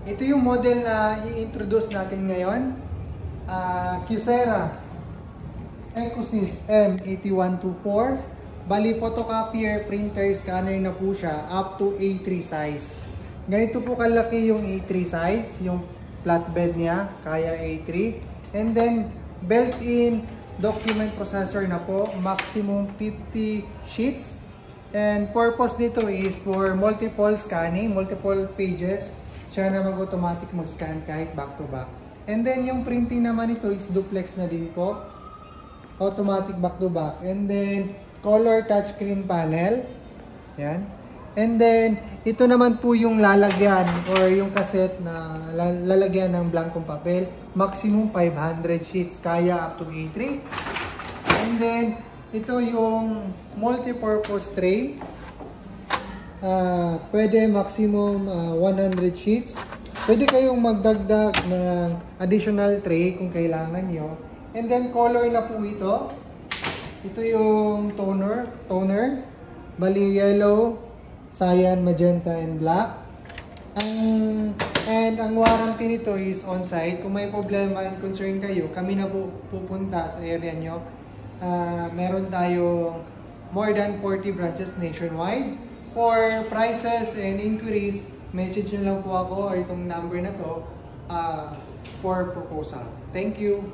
Ito yung model na i-introduce natin ngayon. Kyocera Ecosys M8124. Bali, photocopier, printer, scanner na po siya up to A3 size. Ganito po kalaki yung A3 size, yung flatbed niya, kaya A3. And then, built-in document processor na po, maximum 50 sheets. And purpose nito is for multiple scanning, multiple pages. Siya na mag-automatic mag-scan kahit back-to-back. And then yung printing naman ito is duplex na din po. Automatic back-to-back. And then color touchscreen panel. Yan. And then ito naman po yung lalagyan or yung cassette na lalagyan ng blankong papel. Maximum 500 sheets. Kaya up to A3. And then ito yung multi-purpose tray. Pwede maximum 100 sheets. Pwede kayong magdagdag ng additional tray kung kailangan nyo. And then color na po ito. Ito yung toner. Bali yellow, cyan, magenta, and black. And ang warranty nito is on-site. Kung may problema and concern kayo, kami na po pupunta sa area nyo. Meron tayong more than 40 branches nationwide. For prices and inquiries, message nyo lang po ako or itong number na to for proposal. Thank you!